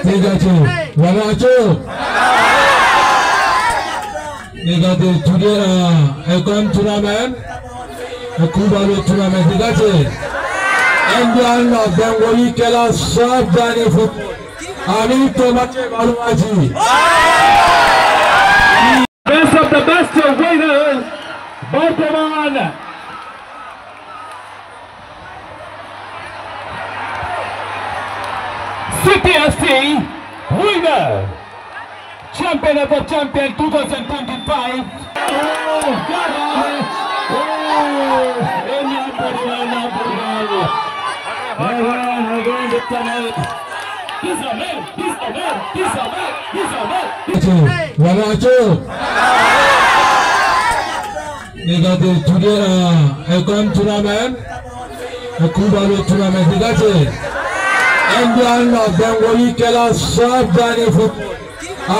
ঠিক আছে, ভালো আছো? ঠিক আছে, এখন টুর্নামেন্ট খুব ভালো টুর্নামেন্ট, ঠিক আছে। ইন্ডিয়ান বেঙ্গলি খেলা সব জানি ফুটবল, আমি তোমাকে ভালোবাসি। Best of the best winners, Bardhaman City FC winner, champion of the champion 2025. Oh, God! ভালো আছো? ঠিক আছে, এখন টুর্নামেন্ট খুব ভালো টুর্নামেন্ট, ঠিক আছে। ইন্ডিয়ান বেঙ্গলি খেলা সব জানি ফুটবল,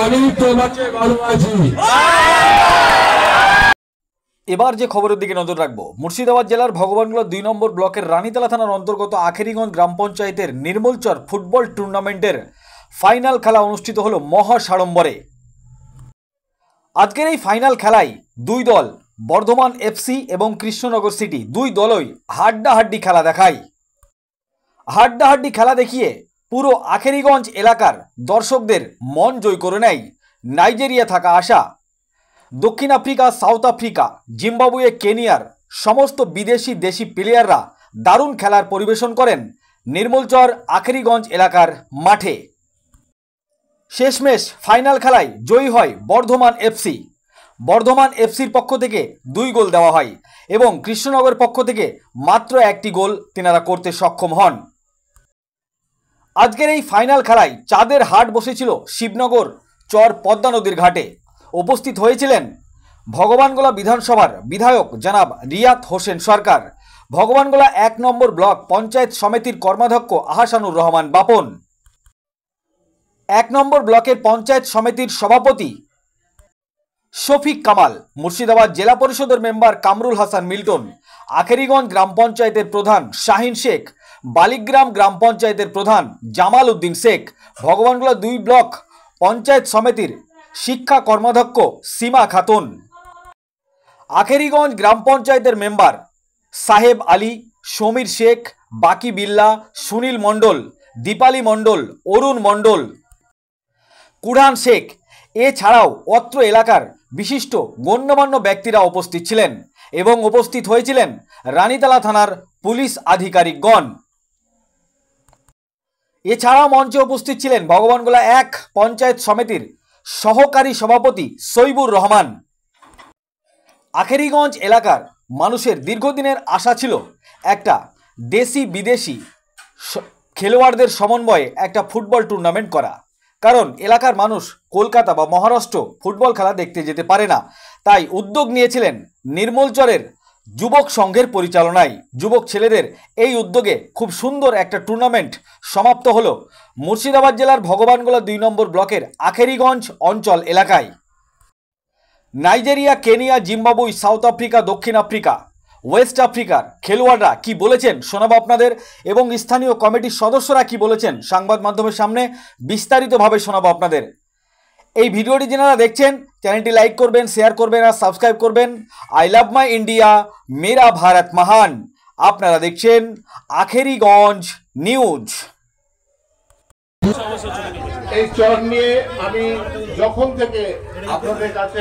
আমি তোমাকে ভালোবাসি। এবার যে খবরের দিকে নজর রাখবো, মুর্শিদাবাদ জেলার ভগবানগোলা 2 নম্বর ব্লকের রানীতলা থানার অন্তর্গত আখেরিগঞ্জ গ্রাম পঞ্চায়েতের নির্মলচর ফুটবল টুর্নামেন্টের ফাইনাল খেলা অনুষ্ঠিত হলো মহা সাড়ম্বরে। আজকের এই ফাইনাল খেলায় দুই দল বর্ধমান এফসি এবং কৃষ্ণনগর সিটি, দুই দলই হাড্ডাহাড্ডি খেলা দেখায়। হাড্ডাহাড্ডি খেলা দেখিয়ে পুরো আখেরিগঞ্জ এলাকার দর্শকদের মন জয় করে নেয় নাইজেরিয়া থাকা আসা, দক্ষিণ আফ্রিকা, সাউথ আফ্রিকা, জিম্বাবুয়ে, কেনিয়ার সমস্ত বিদেশি দেশি প্লেয়াররা দারুণ খেলার পরিবেশন করেন নির্মলচর আখেরিগঞ্জ এলাকার মাঠে। শেষমেশ ফাইনাল খেলায় জয়ী হয় বর্ধমান এফসি। বর্ধমান এফসির পক্ষ থেকে 2 গোল দেওয়া হয় এবং কৃষ্ণনগর পক্ষ থেকে মাত্র 1টি গোল তেনারা করতে সক্ষম হন। আজকের এই ফাইনাল খেলায় চাঁদের হাট বসেছিল শিবনগর চর পদ্মা নদীর ঘাটে। উপস্থিত হয়েছিলেন ভগবানগোলা বিধানসভার বিধায়ক জনাব রিয়াত হোসেন সরকার, ভগবানগোলা 1 নম্বর ব্লক পঞ্চায়েত সমিতির কর্মাধ্যক্ষ আহসানুর রহমান বাপন, 1 নম্বর ব্লকের পঞ্চায়েত সমিতির সভাপতি শফিক কামাল, মুর্শিদাবাদ জেলা পরিষদের মেম্বার কামরুল হাসান মিল্টন, আখেরিগঞ্জ গ্রাম পঞ্চায়েতের প্রধান শাহিন শেখ, বালিগ্রাম গ্রাম পঞ্চায়েতের প্রধান জামাল উদ্দিন শেখ, ভগবানগোলা 2 ব্লক পঞ্চায়েত সমিতির শিক্ষা কর্মাধ্যক্ষ সীমা খাতুন, আখেরিগঞ্জ গ্রাম পঞ্চায়েতের মেম্বার সাহেব আলী, সমীর শেখ, বাকি বিল্লা, সুনীল মণ্ডল, দীপালি মণ্ডল, অরুণ মণ্ডল, কুরহান শেখ, এছাড়াও অত্র এলাকার বিশিষ্ট গণ্যমান্য ব্যক্তিরা উপস্থিত ছিলেন এবং উপস্থিত হয়েছিলেন রানীতলা থানার পুলিশ আধিকারিকগণ। এছাড়াও মঞ্চে উপস্থিত ছিলেন ভগবানগোলা 1 পঞ্চায়েত সমিতির সহকারী সভাপতি সৈবুর রহমান। আখেরিগঞ্জ এলাকার মানুষের দীর্ঘদিনের আশা ছিল একটা দেশি বিদেশি খেলোয়াড়দের সমন্বয়ে একটা ফুটবল টুর্নামেন্ট করা, কারণ এলাকার মানুষ কলকাতা বা মহারাষ্ট্র ফুটবল খেলা দেখতে যেতে পারে না। তাই উদ্যোগ নিয়েছিলেন নির্মলচরের যুবক সংঘের পরিচালনায়। যুবক ছেলেদের এই উদ্যোগে খুব সুন্দর একটা টুর্নামেন্ট সমাপ্ত হলো মুর্শিদাবাদ জেলার ভগবানগোলা 2 নম্বর ব্লকের আখেরিগঞ্জ অঞ্চল এলাকায়। নাইজেরিয়া, কেনিয়া, জিম্বাবুই, সাউথ আফ্রিকা, দক্ষিণ আফ্রিকা, ওয়েস্ট আফ্রিকার খেলোয়াড়রা কি বলেছেন শোনাবো আপনাদের, এবং স্থানীয় কমিটির সদস্যরা কি বলেছেন সংবাদ মাধ্যমের সামনে বিস্তারিতভাবে শোনাবো আপনাদের। এই ভিডিওটি যারা দেখছেন চ্যানেলটি লাইক করবেন, শেয়ার করবেন আর সাবস্ক্রাইব করবেন। আই লাভ মাই ইন্ডিয়া, মেরা ভারত মহান। আপনারা দেখছেন আখেরিগঞ্জ নিউজ। এই চর নিয়ে আমি যখন থেকে আপনাদের কাছে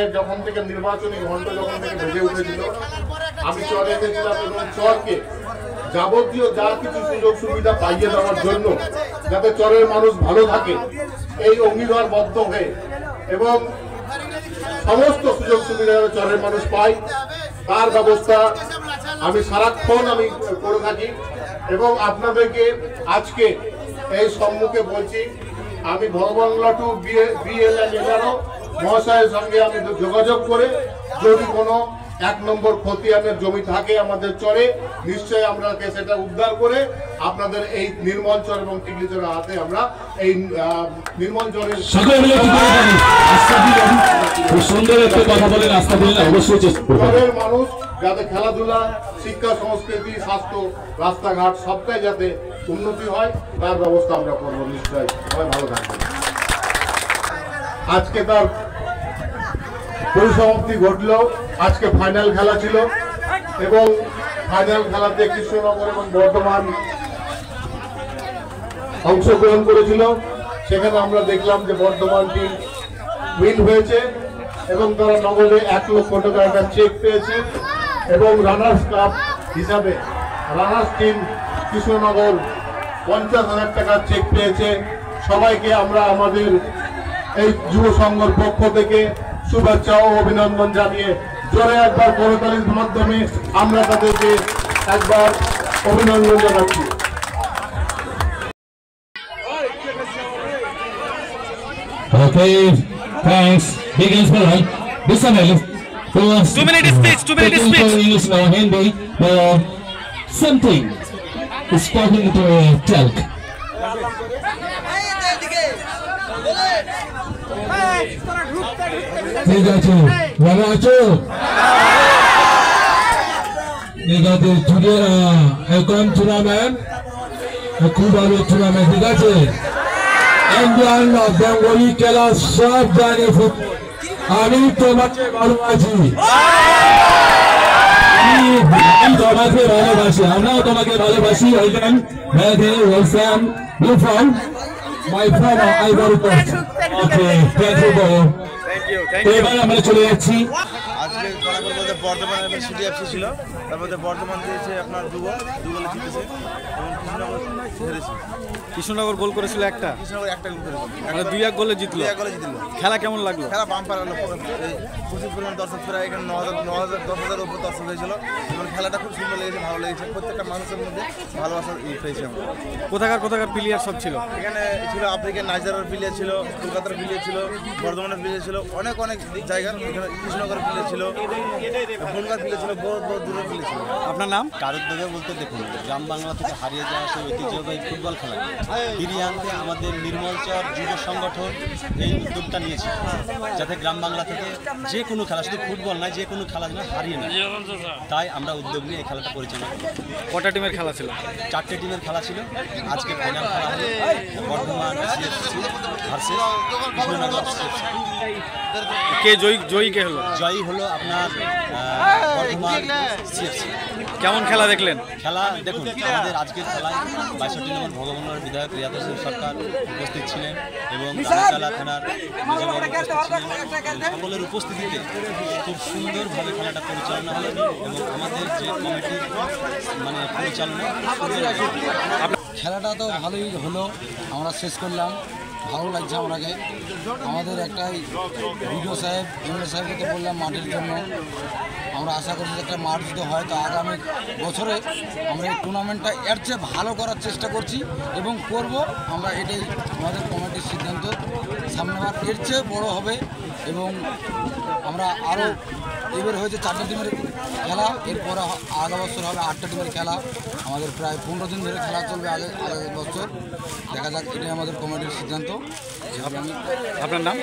নির্বাচনী ঘণ্ট যখন থেকে বেজে উঠেছিল, আমি চরে এসেছিলাম এবং চরকে যাবতীয় যা কিছু সুযোগ সুবিধা পাইয়ে দেওয়ার জন্য যাতে চরের মানুষ ভালো থাকে এই অঙ্গীকারবদ্ধ হয়ে এবং সমস্ত সুযোগ সুবিধা চরের মানুষ পায় তার ব্যবস্থা আমি সারাক্ষণ করে থাকি। এবং আপনাদেরকে আজকে এই সম্মুখে বলছি, আমি ভগবানগোলা 2 BLN 11 মহাশয়ের সঙ্গে আমি যোগাযোগ করে যদি কোনো 1 নম্বর খতিয়ানের জমি থাকে আমাদের চরে, নিশ্চয়ই আমরা সেটা উদ্ধার করে আপনাদের এই নির্মলচর এবং টিকলিচরের হাতে আমরা এই নির্মলচরের চরের মানুষ যাতে খেলাধুলা, শিক্ষা, সংস্কৃতি, স্বাস্থ্য, রাস্তাঘাট সবটাই যাতে উন্নতি হয় তার ব্যবস্থা আমরা করবো নিশ্চয়ই। সবাই ভালো থাকবেন। আজকে তার পরিসমাপ্তি ঘটল। আজকে ফাইনাল খেলা ছিল এবং ফাইনাল খেলাতে কৃষ্ণনগর এবং বর্ধমান অংশগ্রহণ করেছিল। সেখানে আমরা দেখলাম যে বর্ধমান টিম উইন হয়েছে এবং তারা নগদে 1 লক্ষ টাকা একটা চেক পেয়েছে এবং রানার্স কাপ হিসাবে রানার্স টিম কৃষ্ণনগর 50,000 টাকার চেক পেয়েছে। সবাইকে আমরা আমাদের এই যুব সংঘর পক্ষ থেকে শুভেচ্ছা ও অভিনন্দন জানিয়ে জোরে একবার করতালির মাধ্যমে আমরা তাদেরকে একবার অভিনন্দন জানাচ্ছি। Okay, thanks. Big hands for all. Listen, 2 minute speech, 2 minute speech. English now, Hindi, something is talking to a talk. ঠিক আছে, ভালো আছো? ঠিক আছে, এখন টুর্নামেন্ট খুব ভালো টুর্নামেন্ট, ঠিক আছে? ইন্ডিয়ান বেঙ্গলি খেলা সব জানি ফুটবল। আমি তোমাকে ভালোবাসি, আমি তোমাকে ভালোবাসি, আমরাও তোমাকে ভালোবাসি। Welcome, welcome you from my from Ivory Coast. Okay, thank you বড়। এবার আমরা চলে যাচ্ছি। আজকে ফলাফল বলতে বর্ধমানের সিটি এফসি ছিল, তারপরে বর্ধমান দিয়েছে আপনার 2 গোলে জিতেছে এবং কৃষ্ণনগর হেরেছে। কৃষ্ণনগর গোল করেছিল একটা, কৃষ্ণনগর একটা গোল করেছে, মানে 2-1 গোলে জিতলো। 2-1 গোলে জিতলো। খেলা কেমন লাগলো? খেলা বাম্পার হলো, প্রচুর পরিমাণ দর্শক, প্রায় এখানে 9,000-10,000 উপর দর্শক হয়েছিল এবং খেলাটা খুব সুন্দর লেগেছে, ভালো লেগেছে। প্রত্যেকটা মানুষের মধ্যে ভালোবাসা পেয়েছি আমরা। কোথাকার প্লেয়ার সব ছিল? এখানে ছিল আফ্রিকার নাইজারের প্লেয়ার ছিল, কলকাতার প্লেয়ার ছিল, বর্ধমানের প্লেয়ার ছিল, অনেক জায়গার। এখানে কৃষ্ণনগরের প্লেয়ার ছিল, বনগাঁর প্লেয়ার ছিল, বহু দূরের প্লেয়ার ছিল। আপনার নাম? কারোর দিকে বলতে দেখুন, গ্রাম বাংলা থেকে হারিয়ে যাওয়া সেই ঐতিহ্যবাহী ফুটবল খেলা ফিরিয়ে আনতে আমাদের নির্মলচর যুব সংগঠন এই উদ্যোগটা নিয়েছে, যাতে গ্রাম বাংলা থেকে যে কোনো খেলা, শুধু ফুটবল নয়, যে কোনো খেলা যেন হারিয়ে না। তাই আমরা উদ্যোগ নিয়ে এই খেলাটা পরিচালনা করি। কটা টিমের খেলা ছিল? 4টে টিমের খেলা ছিল। আজকে ফাইনাল খেলা হলো Bardhaman CFC versus Krishnanagar CFC. কে জয়ী কে হলো? জয়ী হলো আপনার বর্ধমান সিএফসি। কেমন খেলা দেখলেন? খেলা দেখুন, আমাদের আজকের খেলায় 62 নম্বর ভগবানের বিধায়ক রিয়াত হোসেন সরকার উপস্থিত ছিলেন এবং কালাকালা থানার মেজবাবু উপস্থিত ছিলেন। সকলের উপস্থিতিতে খুব সুন্দরভাবে খেলাটা পরিচালনা হলো এবং আমাদের যে কমিটির মানে পরিচালনা খেলাটা তো ভালোই হলো, আমরা শেষ করলাম, ভালো লাগছে আমাকে। আমাদের একটাই বিডিও সাহেব, এমএলএ সাহেবকে বললাম মাঠের জন্য, আমরা আশা করছি একটা মাঠ যদি হয় তো আগামী বছরে আমরা এই টুর্নামেন্টটা এর চেয়ে ভালো করার চেষ্টা করছি এবং করব। আমরা এটাই আমাদের কমিটির সিদ্ধান্ত, সামনেবার এর চেয়ে বড় হবে এবং আমরা আরও এবার হয়েছে 4টা টিমের খেলা, এরপর আগা বছর হবে 8টা টিমের খেলা। আমাদের প্রায় 15 দিন ধরে খেলা চলবে আগের বছর। দেখা যাক, এটাই আমাদের কমিটির সিদ্ধান্ত। আপনার নাম?